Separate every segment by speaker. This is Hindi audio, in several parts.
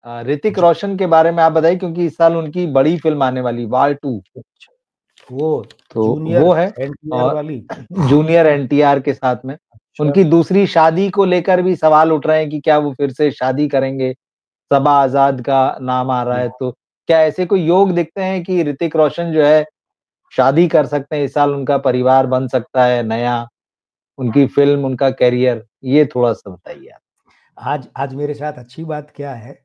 Speaker 1: ऋतिक
Speaker 2: जी।
Speaker 1: रोशन के बारे में आप बताइए, क्योंकि इस साल उनकी बड़ी फ़िल्म आने वाली वार 2,
Speaker 2: अच्छा, वो
Speaker 1: तो
Speaker 2: जूनियर
Speaker 1: वो है।
Speaker 2: एनटीआर
Speaker 1: और
Speaker 2: वाली।
Speaker 1: जूनियर एनटीआर के साथ में
Speaker 2: अच्छा,
Speaker 1: उनकी दूसरी शादी को लेकर भी सवाल उठ रहे हैं कि क्या वो फिर से शादी करेंगे? सबा आज़ाद का नाम आ रहा है, तो क्या ऐसे कोई योग दिखते हैं कि ऋतिक रोशन जो है शादी कर सकते हैं इस साल, उनका परिवार बन सकता है नया, उनकी फ़िल्म, उनका करियर? ये थोड़ा-सा बताइए आप।
Speaker 2: आज आज मेरे साथ अच्छी बात क्या है,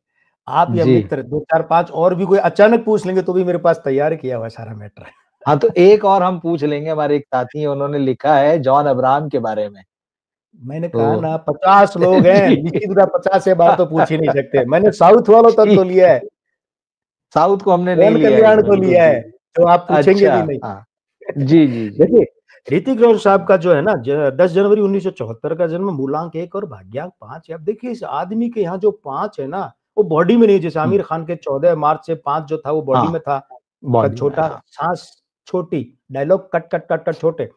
Speaker 2: आप या
Speaker 1: जी।
Speaker 2: मित्र 2, 4, 5 और भी कोई अचानक पूछ लेंगे तो भी मेरे पास तैयार किया हुआ है सारा मैटर।
Speaker 1: हाँ, तो एक और हम पूछ लेंगे, हमारे एक साथी हैं, उन्होंने लिखा है जॉन अब्राहम के बारे में।
Speaker 2: मैंने
Speaker 1: तो
Speaker 2: कहा ना 50 लोग हैं,
Speaker 1: जी।
Speaker 2: निश्चित रूप 50 से बार तो पूछ ही नहीं सकते। मैंने साउथ वालों तक तो
Speaker 1: ठीक
Speaker 2: लिया
Speaker 1: है।
Speaker 2: है,
Speaker 1: साउथ को हमने नहीं
Speaker 2: पवन
Speaker 1: लिया है
Speaker 2: कल्याण को
Speaker 1: इसमें, बिल्कुल
Speaker 2: लिया है,
Speaker 1: ठीक।
Speaker 2: तो आप पूछेंगे
Speaker 1: अच्छा,
Speaker 2: भी नहीं।
Speaker 1: हाँ। जी, जी, जी।
Speaker 2: देखिए, ऋतिक रोशन साहब का जो है ना 10 जनवरी 1974 का जन्म, मूलांक 1 और भाग्यांक 5 है। अब देखिए इस आदमी के यहाँ जो 5 है ना, वो बॉडी में नहीं है। जैसे
Speaker 1: हुँ,
Speaker 2: आमिर खान के 14 मार्च से 5 जो था वो बॉडी
Speaker 1: हाँ,
Speaker 2: में था। कद
Speaker 1: बॉडी में,
Speaker 2: छोटा,
Speaker 1: हाँ।
Speaker 2: साँस छोटी, dialogue cut, cut, cut, cut छोटे।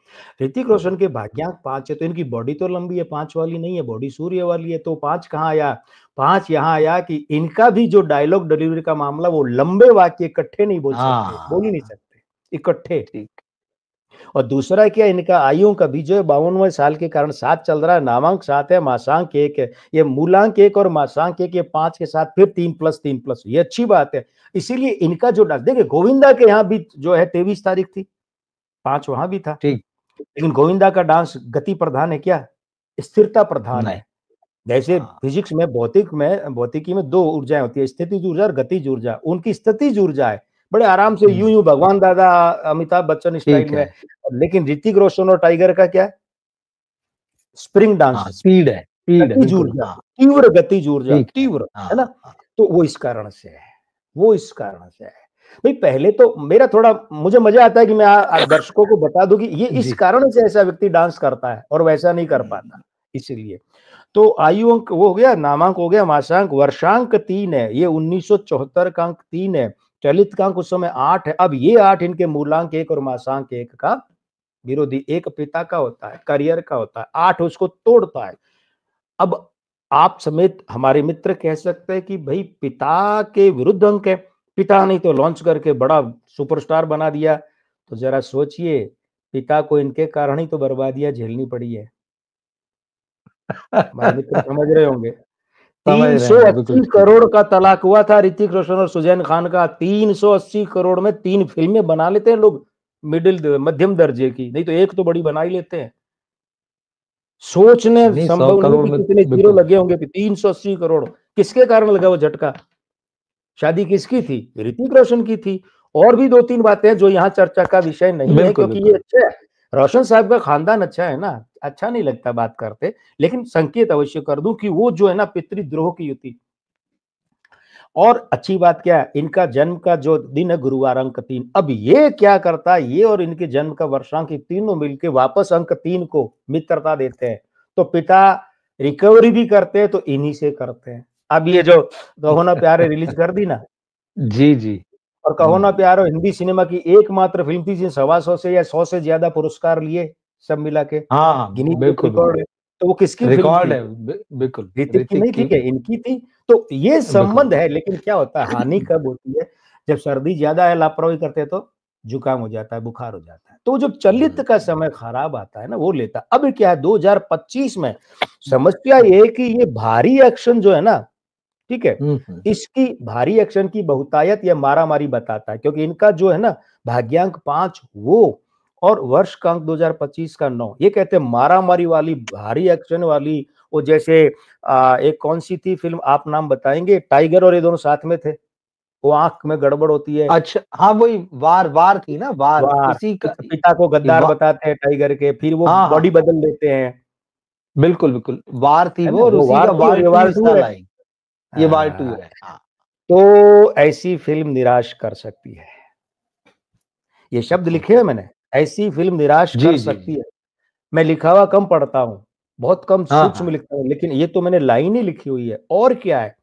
Speaker 2: ऋतिक रोशन के भाग्यांक 5 है, तो इनकी बॉडी तो लंबी है, 5 वाली नहीं है, बॉडी सूर्य वाली है। तो 5 कहाँ आया? 5 यहाँ आया कि इनका भी जो डायलॉग डिलीवरी का मामला, वो लंबे वाक्य इकट्ठे नहीं बोल सकते, बोल ही नहीं
Speaker 1: हाँ,
Speaker 2: सकते, इकट्ठे।
Speaker 1: ठीक।
Speaker 2: और दूसरा क्या, इनका आयु का भी जो है 52वें साल के कारण 7 चल रहा है, नामांक 7 है, मासांक 1 है। ये मूलांक 1 और मासांक 1, ये 5 के साथ फिर 3+3+, ये अच्छी बात है। इसीलिए इनका जो देखिए गोविंदा के यहाँ भी जो है 23 तारीख थी, 5 वहां भी था।
Speaker 1: ठीक।
Speaker 2: लेकिन गोविंदा का डांस गति प्रधान है क्या? स्थिरता प्रधान
Speaker 1: नहीं,
Speaker 2: है। जैसे
Speaker 1: हाँ।
Speaker 2: फिजिक्स में, भौतिकी में 2 ऊर्जाएं होती है, स्थितिज ऊर्जा और गतिज ऊर्जा। उनकी स्थितिज ऊर्जा है, बड़े आराम से
Speaker 1: हुँ,
Speaker 2: यूं भगवान दादा अमिताभ बच्चन स्टाइल
Speaker 1: ठीक
Speaker 2: में।
Speaker 1: है।
Speaker 2: लेकिन ऋतिक रोशन और टाइगर का क्या है? स्प्रिंग डांस
Speaker 1: हाँ,
Speaker 2: है,
Speaker 1: स्पीड है,
Speaker 2: गतिज
Speaker 1: बिल्कुल,
Speaker 2: ऊर्जा,
Speaker 1: हाँ,
Speaker 2: तीव्र गतिज ऊर्जा,
Speaker 1: ठीक है।
Speaker 2: तीव्र, है ना?
Speaker 1: हाँ, हाँ।
Speaker 2: तो वो इस कारण से है, वो इस कारण से है। भाई पहले तो मेरा थोड़ा मुझे मजा आता है कि मैं दर्शकों को बता दूं कि ये इस
Speaker 1: जी।
Speaker 2: कारण से ऐसा व्यक्ति डांस करता है और वैसा नहीं कर पाता, इसीलिए। तो आयु अंक वो हो गया, नामांक हो गया, मासांक, वर्षांक 3 है, ये 1974 का अंक 3 है। चलित का अंक उस समय 8 है। अब ये 8 इनके मूलांक 1 और मासांक 1 का विरोधी। एक पिता का होता है, करियर का होता है, 8 उसको तोड़ता है। अब आप समेत हमारे मित्र कह सकते हैं कि भाई पिता के विरुद्ध अंक है, पिता नहीं तो लॉन्च करके बड़ा सुपरस्टार बना दिया। तो जरा सोचिए, पिता को इनके कारण ही तो बर्बादियां झेलनी पड़ी है। हमारे मित्र समझ रहे होंगे।
Speaker 1: समझ रहे हैं, बिल्कुल
Speaker 2: 380
Speaker 1: ठीक।
Speaker 2: करोड़ का तलाक हुआ था ऋतिक रोशन और सुजैन खान का। 380 करोड़ में 3 फिल्में बना लेते हैं लोग, मध्यम दर्जे की, नहीं तो एक तो बड़ी बना ही लेते हैं। सोचने
Speaker 1: नहीं, 100
Speaker 2: संभव नहीं
Speaker 1: करोड़
Speaker 2: कि
Speaker 1: में
Speaker 2: कितने जीरो
Speaker 1: बिल्कुल।
Speaker 2: लगे होंगे। 380 करोड़ किसके कारण लगा वो झटका? शादी किसकी थी? ऋतिक रोशन की थी। और भी 2-3 बातें हैं जो यहाँ चर्चा का विषय नहीं है,
Speaker 1: बिल्कुल,
Speaker 2: क्योंकि ये
Speaker 1: बिल्कुल।
Speaker 2: अच्छा है। रोशन साहब का खानदान अच्छा है ना, अच्छा नहीं लगता बात करते, लेकिन संकेत अवश्य कर दूं कि वो जो है ना पितृद्रोह की युति। और अच्छी बात क्या है, इनका जन्म का जो दिन है गुरुवार, अंक 3। अब ये क्या करता है, ये और इनके जन्म का वर्षांक तीनों मिलके वापस अंक 3 को मित्रता देते हैं। तो पिता रिकवरी भी करते हैं तो इन्हीं से करते हैं। अब ये जो कहो ना प्यार है रिलीज कर दी ना,
Speaker 1: जी, जी।
Speaker 2: और कहो ना
Speaker 1: हुँ।
Speaker 2: प्यार हो हिंदी सिनेमा की एकमात्र फिल्म थी जिसने 125 से या 100 से ज्यादा पुरस्कार लिए, सब मिला के
Speaker 1: हाँ, हाँ,
Speaker 2: गिनीज बुक
Speaker 1: बिल्कुल,
Speaker 2: रिकॉर्ड
Speaker 1: बिल्कुल।
Speaker 2: है। तो वो किसकी फिल्म
Speaker 1: रिकॉर्ड
Speaker 2: थी?
Speaker 1: है, बिल्कुल,
Speaker 2: ऋतिक की
Speaker 1: ऋतिक
Speaker 2: नहीं थी
Speaker 1: की।
Speaker 2: क्या? इनकी थी। तो ये
Speaker 1: बिल्कुल।
Speaker 2: संबंध है, लेकिन क्या होता है, हानि कब होती है? जब सर्दी ज्यादा है, लापरवाही करते हैं तो जुकाम हो जाता है, बुखार हो जाता है। तो जब चलित
Speaker 1: हुँ,
Speaker 2: का समय खराब आता है ना, वो लेता है। अब क्या है 2025 में समस्या ये है कि ये भारी एक्शन जो है ना, ठीक है,
Speaker 1: हुँ, हुँ।
Speaker 2: इसकी भारी एक्शन की बहुतायत या मारामारी बताता है, क्योंकि इनका जो है ना भाग्यांक 5 वो, और वर्ष का अंक 2025 का 9, ये कहते हैं मारामारी वाली, भारी एक्शन वाली। वो जैसे एक कौन सी थी फिल्म, आप नाम बताएंगे? टाइगर और ये दोनों साथ में थे, वो आंख में गड़बड़ होती है।
Speaker 1: अच्छा, हाँ, वही वार वार थी ना, वार,
Speaker 2: वार,
Speaker 1: उसी का
Speaker 2: पिता को
Speaker 1: ये
Speaker 2: गद्दार बताते हैं टाइगर के, फिर वो
Speaker 1: हाँ,
Speaker 2: बॉडी
Speaker 1: हाँ,
Speaker 2: बदल देते हैं,
Speaker 1: बिल्कुल, बिल्कुल। वार थी
Speaker 2: है
Speaker 1: वो,
Speaker 2: ना?
Speaker 1: और
Speaker 2: वो
Speaker 1: उसी
Speaker 2: वार
Speaker 1: का
Speaker 2: थी और
Speaker 1: वार
Speaker 2: ये
Speaker 1: 2
Speaker 2: वार
Speaker 1: इस
Speaker 2: 2 है।
Speaker 1: साल आई। ये वार 2 है। हाँ,
Speaker 2: तो ऐसी फिल्म निराश कर सकती है। ये शब्द लिखे
Speaker 1: ओके।
Speaker 2: हैं मैंने, ऐसी फिल्म निराश कर
Speaker 1: जी, जी,
Speaker 2: सकती
Speaker 1: जी।
Speaker 2: है। मैं लिखा हुआ कम पढ़ता हूँ, बहुत कम
Speaker 1: हाँ,
Speaker 2: सूक्ष्म
Speaker 1: हाँ,
Speaker 2: लिखता हूँ, लेकिन ये तो मैंने लाइन ही लिखी हुई है। और क्या है,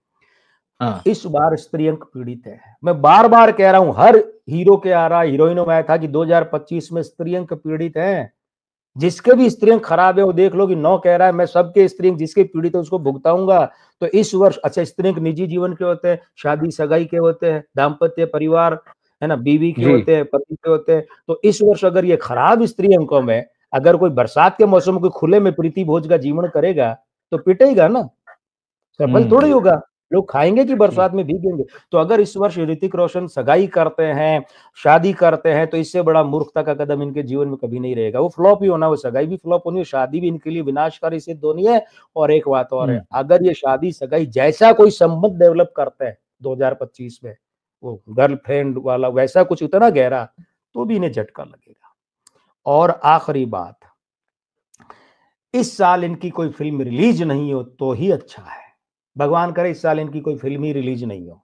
Speaker 1: हाँ।
Speaker 2: इस बार स्त्री अंक पीड़ित है। मैं बार-बार कह रहा हूँ, हर हीरो के आ रहा, हीरोइनों में आया था कि 2025 में स्त्री अंक पीड़ित हैं। जिसके भी स्त्रियां खराब है वो देख लो कि 9 कह रहा है मैं सबके स्त्रियां जिसके पीड़ित है उसको भुगताऊंगा। तो इस वर्ष अच्छा स्त्रियों के निजी जीवन के होते हैं, शादी सगाई के होते हैं, दाम्पत्य परिवार है ना, बीवी के
Speaker 1: जी।
Speaker 2: होते हैं, पति के होते हैं। तो इस वर्ष अगर ये खराब स्त्री अंकों में अगर कोई बरसात के मौसम में कोई खुले में प्रीति भोज का जीवन करेगा तो पिटेगा ना, सफल थोड़ी
Speaker 1: जी,
Speaker 2: होगा। लोग खाएंगे कि
Speaker 1: जी।
Speaker 2: बरसात में भीगेंगे। तो अगर इस वर्ष ऋतिक रोशन सगाई करते हैं, शादी करते हैं, तो इससे बड़ा मूर्खता का कदम इनके जीवन में कभी नहीं रहेगा। वो फ्लॉप ही होना, वो सगाई भी फ्लॉप होनी है, शादी भी इनके लिए विनाशकारी सिद्ध होनी है। और एक बात और है,
Speaker 1: हुँ,
Speaker 2: अगर ये शादी सगाई जैसा कोई संबंध डेवलप करते हैं 2025 में, वो गर्लफ्रेंड वाला वैसा कुछ उतना गहरा, तो भी इन्हें झटका लगेगा। और आखिरी बात, इस साल इनकी कोई फिल्म रिलीज नहीं हो तो ही अच्छा है। भगवान करे इस साल इनकी कोई फिल्म ही रिलीज नहीं हो।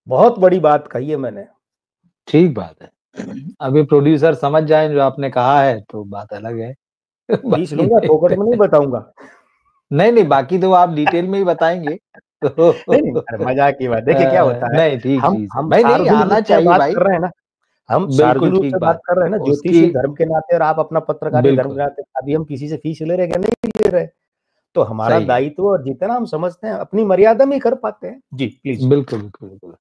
Speaker 2: बहुत बड़ी बात कही है मैंने।
Speaker 1: ठीक बात है। अभी प्रोड्यूसर समझ जाएँ जो आपने कहा है तो बात अलग है।
Speaker 2: फीस
Speaker 1: बाकी
Speaker 2: लूंगा,
Speaker 1: देखते
Speaker 2: फोकट में नहीं
Speaker 1: हैं।
Speaker 2: बताऊंगा।
Speaker 1: नहीं, नहीं बाकी तो आप डिटेल में ही बताएँगे।
Speaker 2: नहीं नहीं,
Speaker 1: तो
Speaker 2: अरे मजाक की बात। देखिए क्या होता है,
Speaker 1: नहीं ठीक
Speaker 2: हम
Speaker 1: चीज़ है।
Speaker 2: हम
Speaker 1: नहीं, नहीं
Speaker 2: सार्वजनिक रूप
Speaker 1: आना
Speaker 2: से
Speaker 1: चाहिए
Speaker 2: बात
Speaker 1: भाई।
Speaker 2: कर रहे हैं ना, हम
Speaker 1: बिल्कुल
Speaker 2: सार्वजनिक रूप
Speaker 1: ठीक
Speaker 2: से बात
Speaker 1: बात
Speaker 2: कर रहे हैं ना,
Speaker 1: है। उसकी
Speaker 2: ज्योतिषी धर्म के नाते, और आप अपना पत्रकारिता धर्म के
Speaker 1: बिल्कुल,
Speaker 2: नाते। अभी हम किसी से फीस ले रहे हैं क्या? नहीं ले रहे। तो हमारा
Speaker 1: सही है।
Speaker 2: दायित्व, और जितना हम समझते हैं अपनी मर्यादा में ही कर पाते हैं। जी प्लीज।
Speaker 1: बिल्कुल, बिल्कुल, बिल्कुल।